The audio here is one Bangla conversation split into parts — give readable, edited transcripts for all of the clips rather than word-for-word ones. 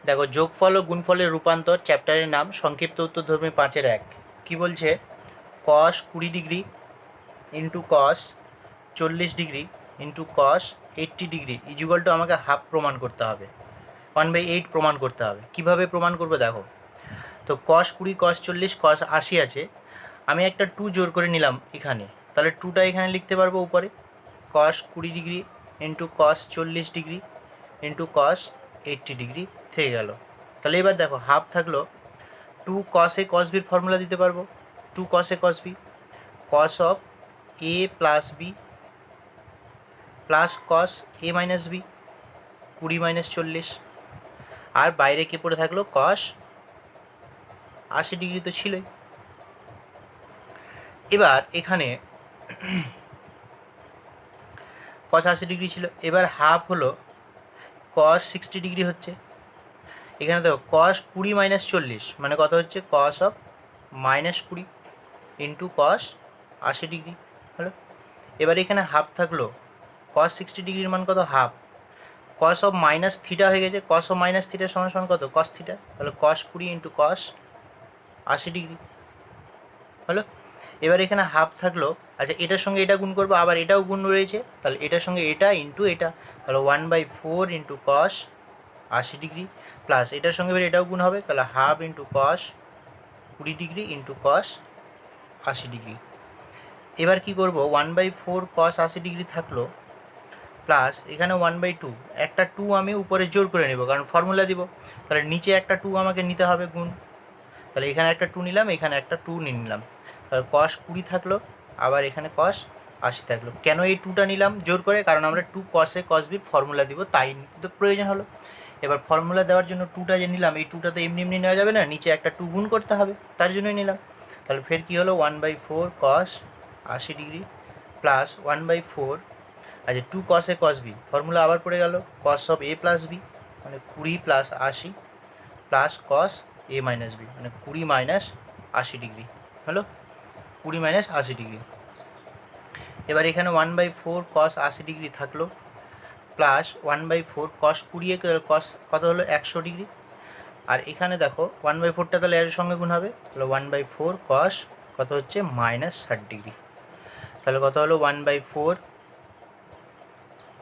দেখো, যোগফল ও গুণফলের রূপান্তর চ্যাপ্টারের নাম সংক্ষিপ্ত উত্তরধর্মী 5-1। কি বলছে? Cos 20 degree into cos 40 degree into cos 80 degree equal to আমাকে হাফ প্রমাণ করতে হবে, 1/8 প্রমাণ করতে হবে। কিভাবে প্রমাণ করবো দেখো, তো কস 20, কস 40, কস 80 আছে, আমি একটা 2 জোর করে নিলাম এখানে, তাহলে 2টা এখানে লিখতে পারবো উপরে, কস 20 degree into cos 40 degree into cos 80 degree থেকে গেল। তাহলে এবার দেখো, হাফ থাকলো, 2 কস এ কস বির ফর্মুলা দিতে পারবো, 2 cos A cos B, cos of A plus B plus cos A minus B, 20 minus 40, আর বাইরে কে পড়ে থাকলো, কস 80 ডিগ্রি তো ছিলই। এবার এখানে কস 80 ডিগ্রি ছিল, এবার হাফ হলো কস 60 ডিগ্রি হচ্ছে। এখানে দেখো কস 20 মাইনাস 40 মানে কত হচ্ছে, cos of -20 into cos 80 degree হলো। এবার এখানে হাফ থাকলো, কস 60 ডিগ্রির মান কত, half, cos of minus theta হয়ে গেছে, কস অফ মাইনাস থিটা সমান সমান কত, কস থিটা, তাহলে কস 20 ইন্টু কস 80 ডিগ্রি হলো। এবার এখানে হাফ থাকলো, আচ্ছা এটার সঙ্গে এটা গুণ করবো, আবার এটাও গুণ রয়েছে, তাহলে এটার সঙ্গে এটা ইন্টু এটা, তাহলে 1/4 ইন্টু কস 80 ডিগ্রি প্লাস এটার সঙ্গে এবার এটাও গুণ হবে, তাহলে হাফ ইন্টু কস 20 ডিগ্রি ইন্টু কস 80 ডিগ্রি। এবার কি করব, 1/4 কস 80 ডিগ্রি থাকলো প্লাস এখানে 1/2, একটা 2 আমি উপরে জোর করে নেব কারণ ফর্মুলা দিব, তাহলে নিচে একটা 2 আমাকে নিতে হবে গুণ, তাহলে এখানে একটা 2 নিলাম, এখানে একটা 2 নিয়ে নিলাম, তাহলে কস 20 থাকলো, আবার এখানে কস 80 থাকলো। কেন এই 2টা নিলাম জোর করে, কারণ আমরা 2 কসে কস বির ফর্মুলা দিব, তাই তো প্রয়োজন হলো। এবার ফর্মুলা দেওয়ার জন্য 2টা যে নিলাম, এই 2টা তো এমনি এমনি নেওয়া যাবে না, নিচে একটা 2 গুণ করতে হবে, তার জন্যই নিলাম। তাহলে ফের কী হলো, 1/4 কস 80 ডিগ্রি প্লাস 1/4, আচ্ছা 2 cos A cos B, formula আবার পড়ে গেল, cos of A plus B মানে 20 plus 80 plus cos A minus B মানে 20 মাইনাস 80 ডিগ্রি হলো, 20 মাইনাস 80 ডিগ্রি। এবার এখানে 1/4 কস 80 ডিগ্রি থাকলো প্লাস 1/4 কস 20 কস কত হলো, 100 ডিগ্রি, আর এখানে দেখো 1/4টা তাহলে এর সঙ্গে গুণ হবে, তাহলে 1/4 কস কত হচ্ছে, -60 ডিগ্রি, তাহলে কত হলো 1/4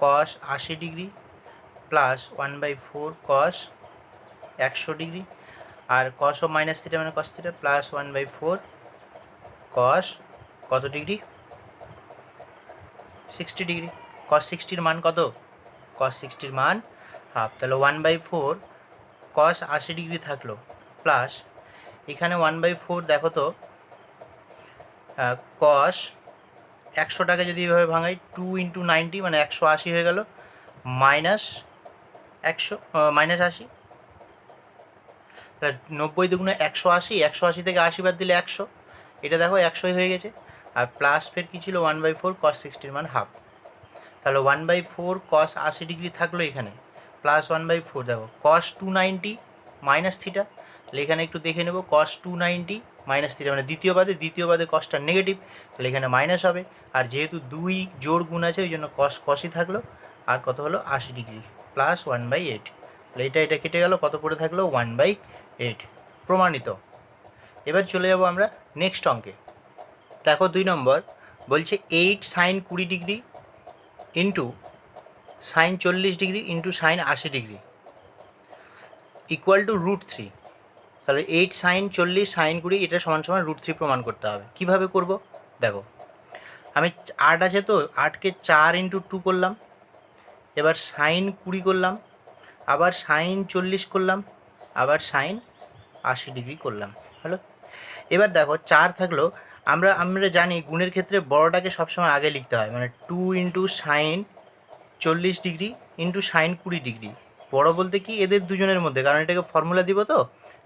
cos 80 degree plus 1/4 cos 100 degree, আর কস অফ মাইনাস থিটা মানে কস থিটা প্লাস 1/4 কস কত ডিগ্রি, 60 ডিগ্রি। কস 60-র মান কত, কস 60-র মান হাফ, তাহলে 1/4 কস 80 ডিগ্রি থাকলো প্লাস এখানে 1/4 দেখো তো, কস 100টাকে যদি এভাবে ভাঙাই, 2 ইন্টু 90 মানে 180 হয়ে গেল, মাইনাস 100 -80, তাহলে 90 দুগুণে 180, 180 থেকে 80 বাদ দিলে 100, এটা দেখো 100ই হয়ে গেছে, আর প্লাস ফের কী ছিল, 1/4 কস 60-র মান হাফ, তাহলে 1/4 কস 80 ডিগ্রি থাকলো এখানে প্লাস 1/4 দেখো কস 290 মাইনাস থিটা, তাহলে এখানে একটু দেখে নেব, কস 290 মাইনাস থিটা মানে দ্বিতীয় বাদে কসটা নেগেটিভ, তাহলে এখানে মাইনাস হবে, আর যেহেতু 2 জোর গুণ আছে ওই জন্য কস কসই থাকলো, আর কত হলো 80 ডিগ্রি প্লাস 1/8, তাহলে এটা কেটে গেল, কত পড়ে থাকলো 1/8, প্রমাণিত। এবার চলে যাব আমরা নেক্সট অঙ্কে। দেখো 2 নম্বর বলছে 8 sine 20 degree into sine 40 degree into sine 80 degree equal to √3, তাহলে 8 সাইন 40 সাইন 20 এটা সমান সমান √3 প্রমাণ করতে হবে। কিভাবে করব দেখো, আমি 8 আছে তো 8কে 4 ইন্টু 2 করলাম, এবার সাইন 20 করলাম, আবার সাইন 40 করলাম, আবার সাইন 80 ডিগ্রি করলাম, হলো। এবার দেখো 4 থাকলো, আমরা জানি গুণের ক্ষেত্রে বড়টাকে সবসময় আগে লিখতে হয়, মানে 2 into sine 40 degree into sign 20 degree, বড় বলতে কি এদের দুজনের মধ্যে, কারণ এটাকে ফর্মুলা দিব তো,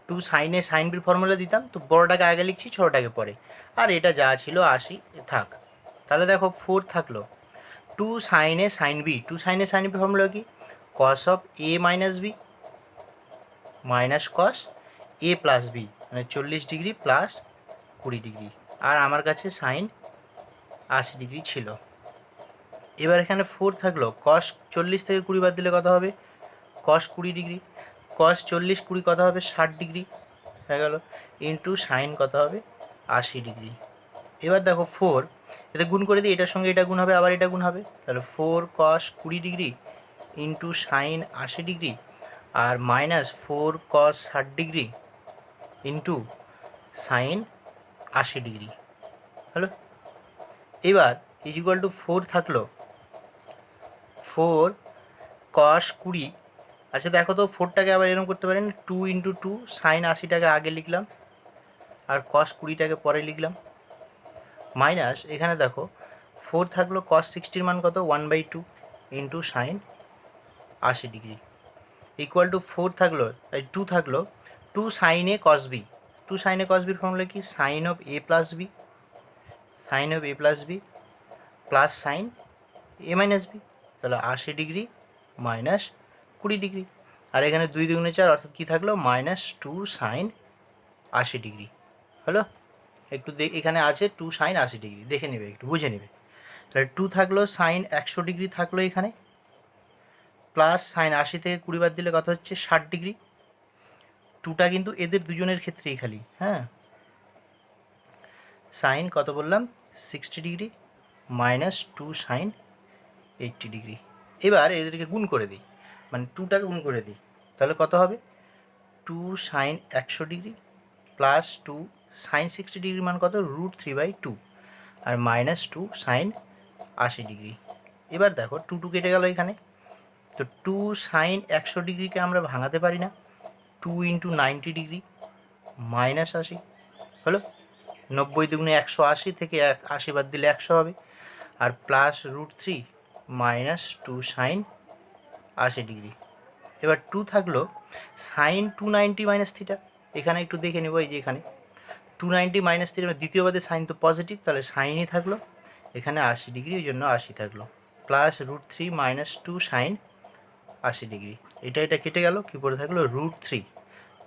2 সাইনে সাইন বির ফর্মুলা দিতাম, তো বড়টাকে আগে লিখছি, ছোটোটাকে পরে, আর এটা যা ছিল 80 থাক। তাহলে দেখো 4 থাকলো, 2 সাইনে সাইন বি, 2 সাইনে সাইন বি ফর্মুলা কি, cos of A minus B minus cos A plus B মানে 40 ডিগ্রি প্লাস 20 ডিগ্রি, আর আমার কাছে সাইন 80 ডিগ্রি ছিল। এবার এখানে 4 থাকলো, কস 40 থেকে 20 বাদ দিলে কত হবে, কস 20 ডিগ্রি, কস 40 20 কত হবে 60 ডিগ্রি হয়ে গেল, ইন্টু সাইন কত হবে 80 ডিগ্রি। এবার দেখো 4 এতে গুণ করে দিই, এটার সঙ্গে এটা গুণ হবে, আবার এটা গুণ হবে, তাহলে 4 কস 20 ডিগ্রি ইন্টু সাইন 80 ডিগ্রি আর মাইনাস 4 কস 60 ডিগ্রি ইন্টু সাইন 80 ডিগ্রি হলো। এবার ইজিক্যাল টু 4 থাকলো 4 কস 20, আচ্ছা দেখো তো 4টাকে আবার এরকম করতে পারেন 2 ইন্টু 2 সাইন 80টাকে আগে লিখলাম আর কস 20টাকে পরে লিখলাম, মাইনাস এখানে দেখো 4 থাকলো কস 60 মান কত 1/2 into sine 80 degree equal to 4 থাকলো 2 থাকলো 2 sine A cos B, 2 sine A cos বির ফর্মুলা কি sine of A plus B, sine of A plus B plus sine A minus B, তাহলে 80 ডিগ্রি মাইনাস 20 ডিগ্রি, আর এখানে 2 2 4 অর্থাৎ কী থাকলো -2 সাইন 80 ডিগ্রি হলো। একটু এখানে আছে 2 সাইন 80 ডিগ্রি, দেখে নেবে একটু বুঝে নেবে, তাহলে 2 থাকলো সাইন 100 ডিগ্রি থাকলো এখানে, প্লাস সাইন 80 থেকে 20 বাদ দিলে কত হচ্ছে 60 ডিগ্রি, 2টা কিন্তু এদের দুজনের ক্ষেত্রেই খালি, হ্যাঁ সাইন কত বললাম 60 ডিগ্রি -2 সাইন 80 ডিগ্রি। এবার এদেরকে গুণ করে দিই, মানে 2টাকে গুণ করে দিই, তাহলে কত হবে 2 sine 100 degree plus 2 sine 60 degree মান কত √3/2 আর -2 সাইন 80 ডিগ্রি। এবার দেখো 2 2 কেটে গেল এখানে, তো 2 সাইন 100 ডিগ্রিকে আমরা ভাঙাতে পারি না, 2 ইন্টু 90 ডিগ্রি -80 হলো, 90 দুগুণে 180 থেকে 80 বাদ দিলে 100 হবে, আর প্লাস √3 -2 সাইন 80 ডিগ্রি। এবার 2 থাকলো সাইন 290 মাইনাস থিটা, এখানে একটু দেখে নেব, এই যে এখানে 290 মাইনাস থিটা দ্বিতীয় বাদে সাইন তো পজিটিভ, তাহলে সাইনই থাকলো এখানে 80 ডিগ্রি, ওই জন্য 80 থাকলো, প্লাস √3 -2 সাইন 80 ডিগ্রি, এটা কেটে গেল, কী পড়ে থাকলো √3,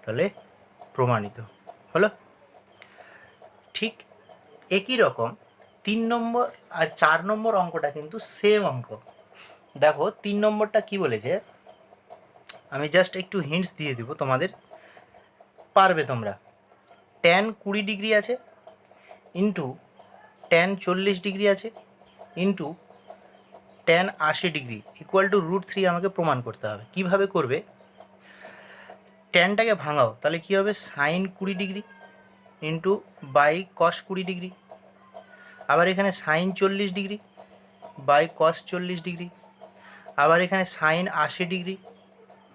তাহলে প্রমাণিত হলো। ঠিক একই রকম 3 নম্বর আর 4 নম্বর অঙ্কটা কিন্তু সেম অঙ্ক। দেখো 3 নম্বরটা কি বলেছে, আমি জাস্ট একটু হিন্টস দিয়ে দেবো তোমাদের, পারবে তোমরা। ট্যান 20 ডিগ্রি আছে ইন্টু ট্যান 40 ডিগ্রি আছে into tan 80 degree equal to √3 আমাকে প্রমাণ করতে হবে। কিভাবে করবে, ট্যানটাকে ভাঙাও, তাহলে কী হবে sine 20 degree into by cos 20 degree, আবার এখানে sine 40 degree by cos 40 degree, আবার এখানে sine 80 degree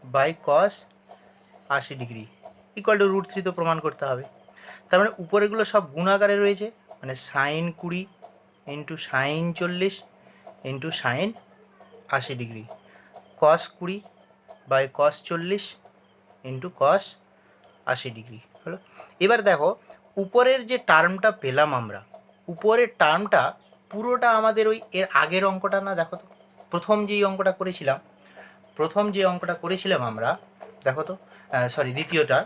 by cos 80 degree equal to √3 তো প্রমাণ করতে হবে। তার মানে উপরেগুলো সব গুণাকারে রয়েছে, মানে sine 20 into sine 40 into sine 80 degree, cos 20 by cos 40 into cos 80 degree হলো। এবার দেখো উপরের যে টার্মটা পেলাম আমরা, উপরের টার্মটা পুরোটা আমাদের ওই এর আগের অঙ্কটা না, দেখো তো প্রথম যে অঙ্কটা করেছিলাম আমরা, দেখো তো দ্বিতীয়টা,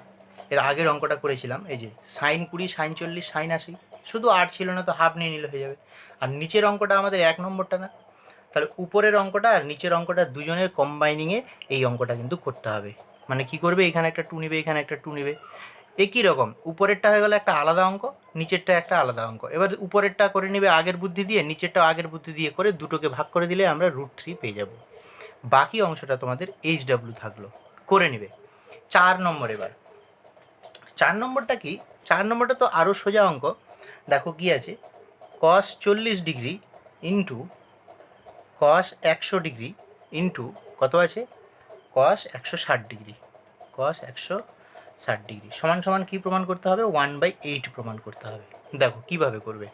এর আগের অঙ্কটা করেছিলাম, এই যে সাইন 20 সাইন 40 সাইন 80, শুধু 8 ছিল না তো হাফ নিয়ে নিলে হয়ে যাবে, আর নিচের অঙ্কটা আমাদের 1 নম্বরটা না, তাহলে উপরের অঙ্কটা আর নিচের অঙ্কটা দুজনের কম্বাইনিংয়ে এই অঙ্কটা কিন্তু করতে হবে। মানে কি করবে, এখানে একটা 2 নেবে, এখানে একটা 2 নেবে, একই রকম উপরেরটা হয়ে গেল একটা আলাদা অঙ্ক, নিচেরটা একটা আলাদা অঙ্ক। এবার উপরেরটা করে নেবে আগের বুদ্ধি দিয়ে, নিচেরটাও আগের বুদ্ধি দিয়ে করে দুটোকে ভাগ করে দিলে আমরা √3 পেয়ে যাব। বাকি অংশটা তোমাদের HW থাকলো, করে নেবে। 4 নম্বর, এবার 4 নম্বরটা কি, 4 নম্বরটা তো আরও সোজা অঙ্ক। দেখো কি আছে, কস 40 ডিগ্রি ইন্টু কস 100 ডিগ্রি ইন্টু কত আছে কস 160 ডিগ্রি, কস 160 ডিগ্রি সমান সমান কী প্রমাণ করতে হবে 1/8 প্রমাণ করতে হবে। দেখো কিভাবে করবে,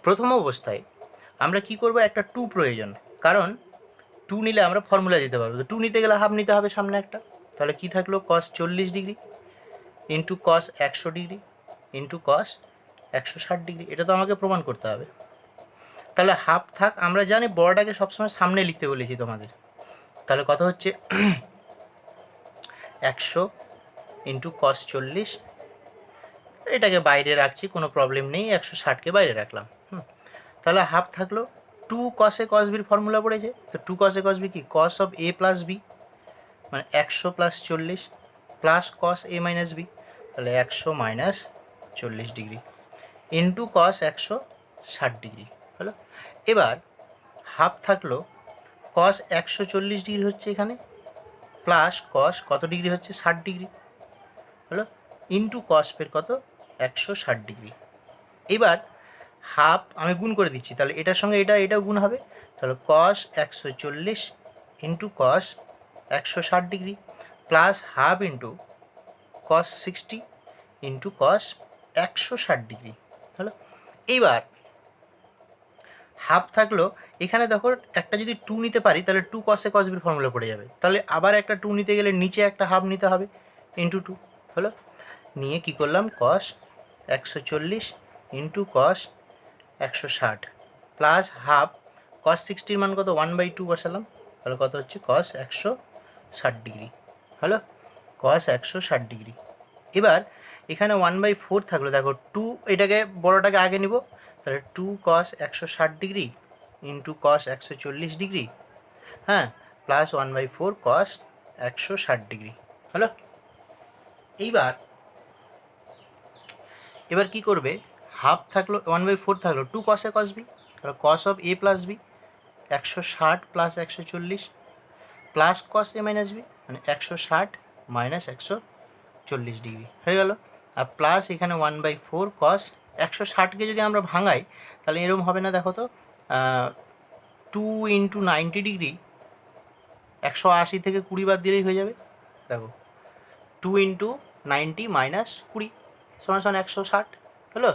প্রথম অবস্থায় আমরা কি করব, একটা 2 প্রয়োজন, কারণ 2 নিলে আমরা ফর্মুলা দিতে পারবো, তো 2 নিতে গেলে হাফ নিতে হবে সামনে একটা, তাহলে কি থাকলো কস 40 ডিগ্রি ইন্টু কস 100 ডিগ্রি ইন্টু কস 160 ডিগ্রি, এটা তো আমাকে প্রমাণ করতে হবে। তাহলে হাফ থাক, আমরা জানি বড়টাকে সবসময় সামনে লিখতে বলেছি তোমাদের, তাহলে কত হচ্ছে 100 ইন্টু কস 40, এটাকে বাইরে রাখছি কোনো প্রবলেম নেই, 160কে বাইরে রাখলাম। তাহলে হাফ থাকলো 2 কসে কস বির ফর্মুলা পড়েছে, তো 2 কসে কস বি কি cos of A plus B, মানে 100 plus 40 plus cos A minus B, তাহলে 100 minus 40 degree into cos 160 degree হলো। এবার হাফ থাকলো কস 140 ডিগ্রি হচ্ছে এখানে, প্লাস কস কত ডিগ্রি হচ্ছে 60 ডিগ্রি হলো, ইন্টু কস পের কত 160 ডিগ্রি। এবার হাফ আমি গুণ করে দিচ্ছি, তাহলে এটার সঙ্গে এটাও গুণ হবে, তাহলে কস 140 into cos 160 degree plus half into cos 60 into cos 160 degree হলো। এইবার হাফ থাকলো এখানে দেখো একটা যদি 2 নিতে পারি তাহলে 2 কসে কস বির ফর্মুলা পড়ে যাবে, তাহলে আবার একটা 2 নিতে গেলে নিচে একটা হাফ নিতে হবে ইন্টু 2 হলো। নিয়ে কি করলাম কস 140 ইন্টু কস 160 প্লাস হাফ কস 60 মান কত 1/2 বসালাম, তাহলে কত হচ্ছে কস 160 ডিগ্রি হলো, কস 160 ডিগ্রি। এবার এখানে 1/4 থাকলো, দেখো 2 এটাকে বড়টাকে আগে নিব, তাহলে 2 কস 160 ডিগ্রি ইন্টু কস 140 ডিগ্রি, হ্যাঁ, প্লাস 1/4 কস 160 ডিগ্রি হলো। এবার কি করবে, হাফ থাকলো 1/4 থাকলো 2 কসে কস বি, তাহলে cos of A plus B 160 plus 140 plus cos A minus B, মানে 160 মাইনাস 140 ডিগ্রি হয়ে গেল। আর প্লাস এখানে 1/4 কস 160কে যদি আমরা ভাঙাই তাহলে এরকম হবে না, দেখো তো 2 ইন্টু 90 ডিগ্রি 180 থেকে 20 বাদ দিলেই হয়ে যাবে, দেখো 2 ইন্টু 90 মাইনাস 20 সমান 160 হলো।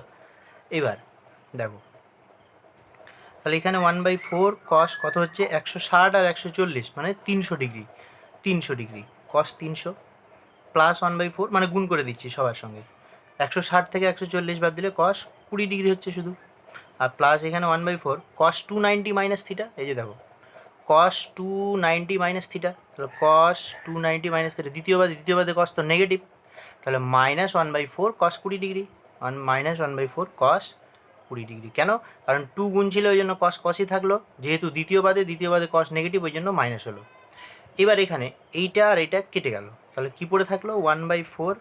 এবার দেখো তাহলে এখানে 1/4 কস কত হচ্ছে 160 আর 140 মানে 300 ডিগ্রি, 300 ডিগ্রি কস 300 প্লাস 1/4 মানে গুণ করে দিচ্ছি সবার সঙ্গে, 160 থেকে 140 বাদ দিলে কস 20 ডিগ্রি হচ্ছে শুধু, আর প্লাস এখানে 1/4 কস 290 মাইনাস থিটা, এই যে দেখো কস 290 মাইনাস থিটা, তাহলে কস 290 মাইনাস থিটা দ্বিতীয় বাদে কস তো নেগেটিভ, তাহলে মাইনাস 1/4 কস 20 ডিগ্রি, মাইনাস 1/4 কস 20 ডিগ্রি। কেন? কারণ 2 গুণ ছিল ওই জন্য কস কসই থাকলো, যেহেতু দ্বিতীয় বাদে কস নেগেটিভ ওই জন্য মাইনাস হলো। এবার এখানে এইটা আর এইটা কেটে গেল, তাহলে কী পড়ে থাকলো 1/4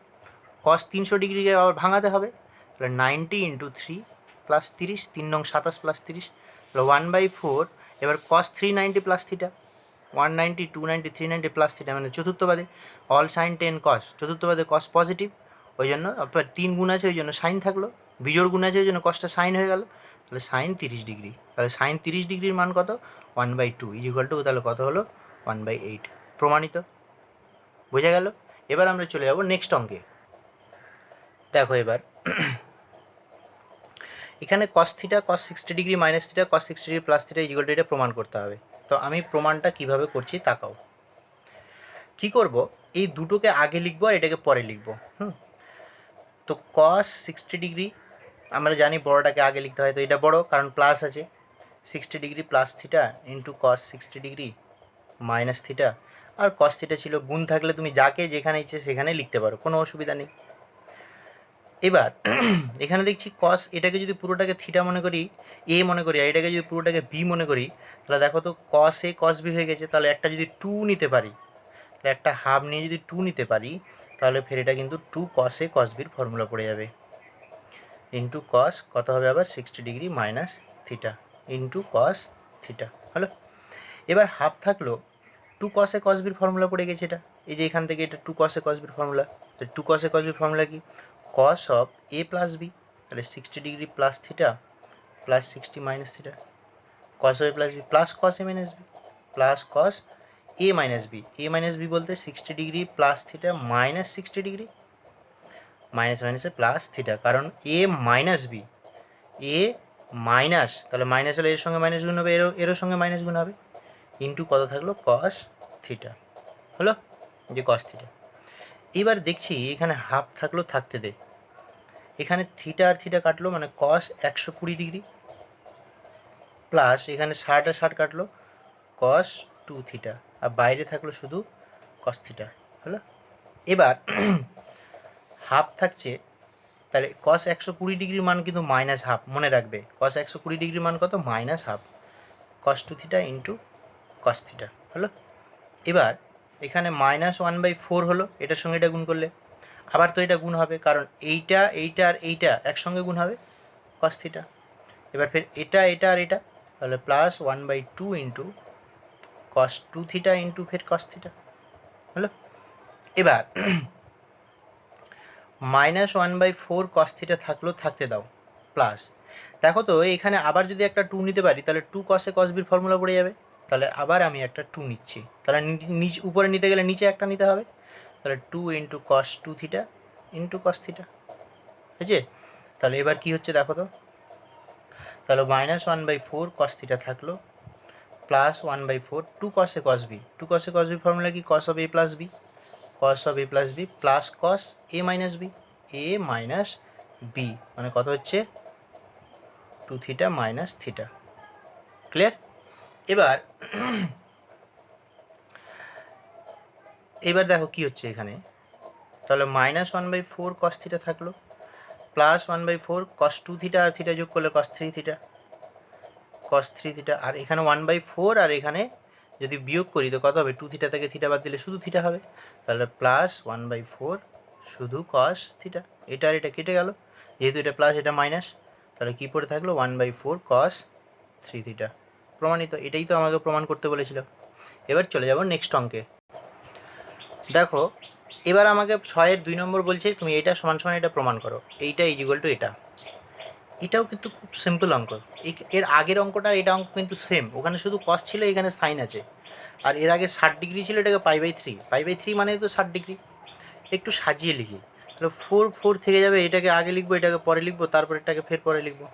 কস 300 ডিগ্রিকে আবার ভাঙাতে হবে, তাহলে 90 ইন্টু 3 প্লাস 30, 3 নং 27 প্লাস 30, তাহলে 1/4 এবার কস 390 প্লাস থিটা, 190 290 390 প্লাস থিটা মানে চতুর্থ বাদে অল সাইন 10 কস, চতুর্থ বাদে কস পজিটিভ ওই জন্য আপনার 3 গুণ আছে ওই জন্য সাইন থাকলো, বিজোড় গুণ আছে ওই জন্য কসটা সাইন হয়ে গেল, তাহলে সাইন 30 ডিগ্রি, তাহলে সাইন 30 ডিগ্রির মান কত 1/2 ইকুয়াল টু তাহলে কত হলো 1/8, প্রমাণিত। বোঝা গেল? এবার আমরা চলে যাব নেক্সট অঙ্কে। দেখো এবার এখানে cos theta cos 60 degree minus theta cos 60 degree plus theta equal to এটা প্রমাণ করতে হবে। তো আমি প্রমাণটা কিভাবে করছি তাকাও। কি করব, এই দুটোকে আগে লিখবো আর এটাকে পরে লিখবো। তো কস 60 ডিগ্রি আমরা জানি বড়টাকে আগে লিখতে হয়, তো এটা বড় কারণ প্লাস আছে, 60 degree plus theta into cos 60 degree minus theta, আর কস থিটা ছিল, গুণ থাকলে তুমি যাকে যেখানে ইচ্ছে সেখানে লিখতে পারো, কোনো অসুবিধা নেই। এবার এখানে দেখছি কস, এটাকে যদি পুরোটাকে থিটা মনে করি, এ মনে করি, আর এটাকে যদি পুরোটাকে বি মনে করি, তাহলে দেখো তো কস এ কস বি হয়ে গেছে, তাহলে একটা যদি 2 নিতে পারি, তাহলে একটা হাফ নিয়ে যদি 2 নিতে পারি তাহলে ফের এটা কিন্তু 2 কস এ কস বির ফর্মুলা পড়ে যাবে, ইন্টু কস কত হবে আবার 60 degree minus theta into cos theta হলো। এবার হাফ থাকলো 2 কস এ কস বির ফর্মুলা পড়ে গেছে, এটা এই যে এখান থেকে এটা 2 কস এ কস বির ফর্মুলা, তো 2 কস এ কস বির ফর্মুলা কি cos of A plus B, তাহলে 60 degree plus theta plus 60 minus theta, cos of A plus B plus cos A minus B plus cos A minus B, A minus B বলতে 60 degree plus theta minus 60 degree, minus মাইনাসে প্লাস থিটা, কারণ A minus B, A minus, তাহলে মাইনাস হলে এর সঙ্গে মাইনাস গুণ হবে, এরও সঙ্গে মাইনাস গুণ হবে, ইন্টু কত থাকলো কস থিটা হলো, যে কস থিটা। এবার দেখছি এখানে হাফ থাকলো, থাকতে দে, এখানে থিটা আর থিটা কাটলো মানে কস 120 ডিগ্রি প্লাস এখানে 60 আর 60 কাটলো কস 2 থিটা, আর বাইরে থাকলো শুধু কস থিটা হলো। এবার হাফ থাকছে, তাহলে কস 120 ডিগ্রির মান কিন্তু মাইনাস হাফ, মনে রাখবে কস 120 ডিগ্রির মান কত মাইনাস হাফ, কস 2 থিটা ইন্টু কস থিটা হলো। এবার এখানে -1/4 হলো, এটার সঙ্গে এটা গুণ করলে আবার তো এটা গুণ হবে, কারণ এইটা এইটা আর এইটা একসঙ্গে গুণ হবে cos থিটা। এবার ফের এটা এটা আর এটা, তাহলে +1/2 ইন্টু cos 2 থিটা ইন্টু ফের cos থিটা হলো। এবার -1/4 cos থিটা থাকলো, থাকতে দাও, প্লাস দেখো তো এখানে আবার যদি একটা 2 নিতে পারি তাহলে 2 cos a cos b formula পড়ে যাবে। তাহলে আবার আমি একটা 2 নিচ্ছি, তাহলে নিচ উপরে নিতে গেলে নিচে একটা নিতে হবে, তাহলে 2 into cos 2 theta into cos theta হয়েছে। তাহলে এবার কি হচ্ছে দেখো তো, তাহলে -1/4 cos থিটা থাকলো, +1/4 2 cos a cos b, 2 cos a cos b formula কি, cos of a plus b, cos of a plus b plus cos a minus b, a minus b মানে কত হচ্ছে 2 থিটা মাইনাস থিটা। ক্লিয়ার? এবার এবার দেখো কি হচ্ছে এখানে, তাহলে -1/4 cos থিটা থাকলো, +1/4 cos 2 থিটা আর থিটা যোগ করলে cos 3 থিটা, cos 3 থিটা, আর এখানে 1/4 আর এখানে যদি বিয়োগ করি তো কত হবে, 2 থিটা থেকে থিটা বাদ দিলে শুধু থিটা হবে, তাহলে +1/4 শুধু cos থিটা। এটা আর এটা কেটে গেল, যেহেতু এটা প্লাস এটা মাইনাস, তাহলে কী পড়ে থাকলো 1/4 cos 3 থিটা। প্রমাণিত। এটাই তো আমাকে প্রমাণ করতে বলেছিল। এবার চলে যাব নেক্সট অঙ্কে। দেখো এবার আমাকে 6-এর 2 নম্বর বলছে তুমি এটা সমান সমান এটা প্রমাণ করো, এইটা ইজিক্যাল টু এটা। এটাও কিন্তু খুব সিম্পল অঙ্ক। এর আগের অঙ্কটা এটা অঙ্ক কিন্তু সেম, ওখানে শুধু কস ছিল, এখানে সাইন আছে। আর এর আগে 60 ডিগ্রি ছিল, এটাকে পাই বাই থ্রি মানে তো 60 ডিগ্রি। একটু সাজিয়ে লিখি, তাহলে 4 থেকে যাবে, এটাকে আগে লিখবো, এটাকে পরে লিখবো, তারপর এটাকে ফের পরে লিখবো।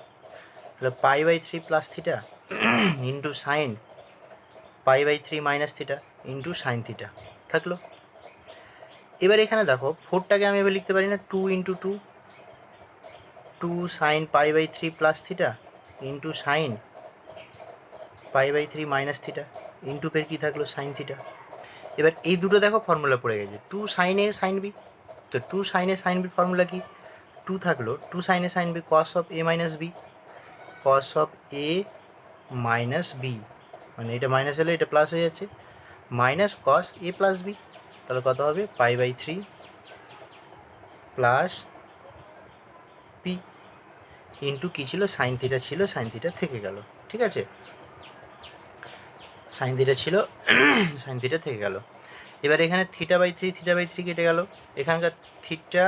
তাহলে পাই/3 প্লাস থিটা ইন্টু সাইন পাই/3 minus theta into sine theta থাকলো। এবার এখানে দেখো 4টাকে আমি এবার লিখতে পারি না, 2 ইন্টু 2 সাইন পাই/3 প্লাস থিটা ইন্টু সাইন পাই/3 মাইনাস থিটা ইন্টু ফের কী থাকলো সাইন থিটা। এবার এই দুটো দেখো ফর্মুলা পড়ে গেছে, 2 সাইন এ সাইন বি। তো 2 সাইন এ সাইন বির ফর্মুলা কি, 2 থাকলো 2 sine A sine B cos of A minus B, cos of A minus B, মানে এটা মাইনাস হলে এটা প্লাস হয়ে যাচ্ছে, minus cos A plus B. তাহলে কত হবে পাই/3 প্লাস পি ইন্টু কী ছিল, সাইন থিটা ছিল, সাইন থিটা থেকে গেল। ঠিক আছে, সাইন থিটা ছিল, সাইন থিটা থেকে গেল। এবার এখানে থিটা/3 কেটে গেল, এখানকার থিটা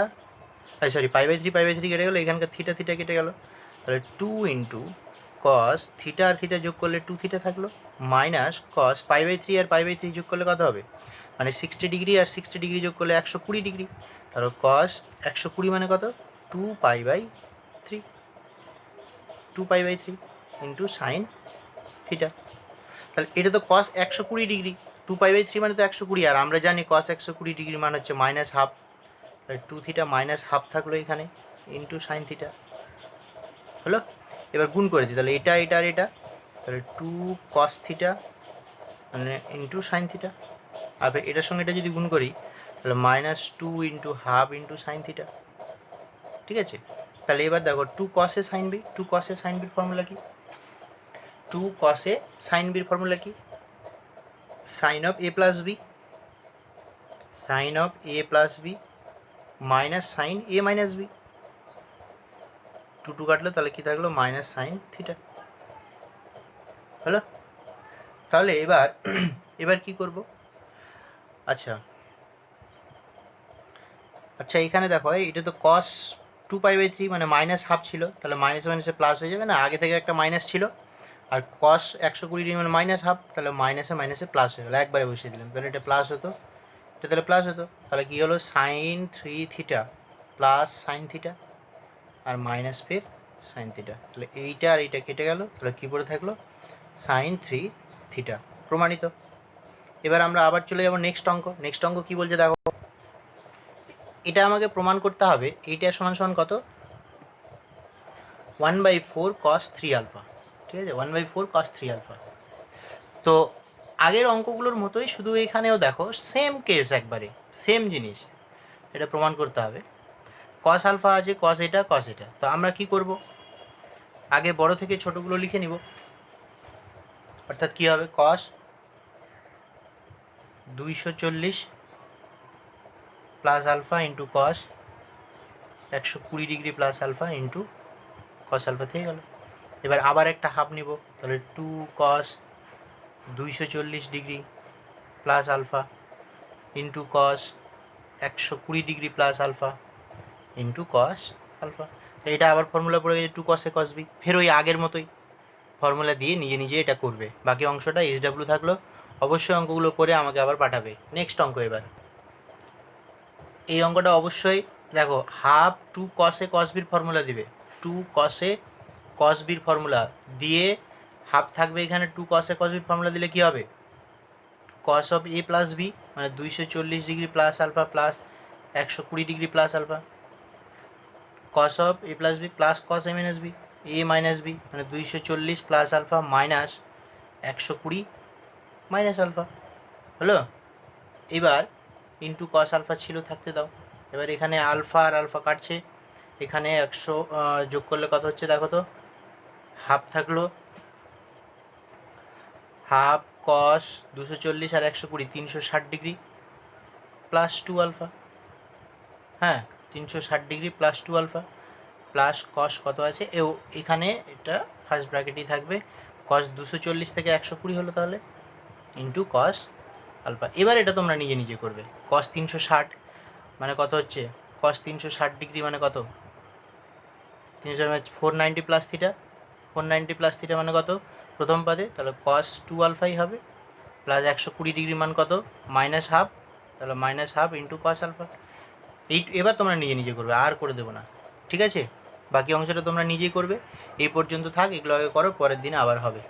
সরি পাই/3 কেটে গেল, এখানকার থিটা কেটে গেল, তাহলে 2 ইন্টু কস থিটা আর থিটা যোগ করলে 2 থিটা থাকলো, মাইনাস কস পাই/3 আর পাই/3 যোগ করলে কত হবে, মানে 60 ডিগ্রি আর 60 ডিগ্রি যোগ করলে 120 ডিগ্রি, তাহলে কস 120 মানে কত 2π/3, 2π/3 ইন্টু সাইন থিটা। তাহলে এটা তো কস 120 ডিগ্রি, 2π/3 মানে তো 120, আর আমরা জানি কস 120 ডিগ্রি মানে হচ্ছে মাইনাস হাফ, তাহলে 2 থিটা মাইনাস হাফ থাকলো এখানে ইন্টু সাইন থিটা হলো। এবার গুণ করে দিই, তাহলে এটা আর এটা, তাহলে 2 কস থিটা মানে ইন্টু সাইন থিটা, আর এটার সঙ্গে এটা যদি গুণ করি তাহলে -2 into half into sine theta. ঠিক আছে, তাহলে এবার দেখো 2 cos A sine B, 2 cos A sine বির ফর্মুলা কি, 2 কস এ সাইন বির ফর্মুলা কি, sine of A plus B, sine of A plus B minus sine A minus B, 2 কাটলো, তাহলে কী থাকলো মাইনাস সাইন থিটা হলো। তাহলে এবার কি করব, আচ্ছা এখানে দেখো এটা তো কস 2π/3 মানে মাইনাস হাফ ছিল, তাহলে মাইনাস মাইনাসে প্লাস হয়ে যাবে না, আগে থেকে একটা মাইনাস ছিল, আর কস 120 ডিগ্রি মানে মাইনাস হাফ, তাহলে মাইনাসে প্লাস হয়ে গেলো, একবারে বসিয়ে দিলাম, তাহলে এটা প্লাস হতো, এটা তাহলে প্লাস হতো, তাহলে কী হলো sine 3 theta plus sine theta আর মাইনাস ফের সাইন থিটা, তাহলে এইটা আর এইটা কেটে গেল, তাহলে কী পড়ে থাকলো সাইন 3 থিটা। প্রমাণিত। এবার আমরা আবার চলে যাব নেক্সট অঙ্ক। নেক্সট অঙ্ক কী বলছে দেখো, এটা আমাকে প্রমাণ করতে হবে এইটা সমান সমান কত 1/4 cos 3 আলফা। ঠিক আছে, 1/4 cos 3 আলফা। তো আগের অঙ্কগুলোর মতোই, শুধু এখানেও দেখো সেম কেস, একবারে সেম জিনিস, এটা প্রমাণ করতে হবে। cos আলফা আছে, cos এটা cos এটা, তো আমরা কি করব, আগে বড় থেকে ছোটগুলো লিখে নিব, অর্থাৎ কী হবে cos 240 plus alpha into cos 120 degree plus alpha into cos alpha থেকে গেল। এবার আবার একটা হাফ নিব, তাহলে 2 cos 240 degree plus alpha into cos 120 degree plus alpha into cos alpha. তো এটা আবার ফর্মুলা পড়ে গেছে 2 কসে কস বি, ফের ওই আগের মতোই ফর্মুলা দিয়ে নিজে নিজে এটা করবে। বাকি অংশটা SW থাকলো, অবশ্যই অঙ্কগুলো করে আমাকে আবার পাঠাবে। নেক্সট অঙ্ক, এবার এই অঙ্কটা অবশ্যই দেখো, হাফ 2 কসে কস বির ফর্মুলা দিবে, 2 কসে কস বির ফর্মুলা দিয়ে হাফ থাকবে এখানে। 2 কসে কস বির ফর্মুলা দিলে কী হবে, cos of A plus B মানে 240 degree plus alpha plus 120 degree plus alpha, cos of A plus B plus cos A minus B, A minus B মানে 240 plus alpha minus 120 minus alpha হলো। এবার ইন্টু কস আলফা ছিল, থাকতে দাও। এবার এখানে আলফা আর আলফা কাটছে, এখানে 100 যোগ করলে কত হচ্ছে দেখো তো, হাফ থাকলো, হাফ কস 240 আর 120 360 ডিগ্রি প্লাস 2 আলফা, হ্যাঁ 360 degree plus 2 alpha plus cos কত আছে এখানে এটা ফার্স্ট ব্র্যাকেটই থাকবে, কস 240 থেকে 120 হলো তাহলে ইন্টু কস আলফা। এবার এটা তোমরা নিজে নিজে করবে। কস 360 মানে কত হচ্ছে, কস 360 ডিগ্রি মানে কত, 490 প্লাস থিটা, 490 প্লাস থিটা মানে কত প্রথম পাদে, তাহলে কস 2 আলফাই হবে প্লাস 120 ডিগ্রি মান কত মাইনাস হাফ, তাহলে minus half into cos alpha. এবার তোমরা নিজে নিজে করবে, আর করে দেবো না, ঠিক আছে? বাকি অংশটা তোমরা নিজেই করবে। এই পর্যন্ত থাক, এগুলো আগে করো, পরের দিন আবার হবে।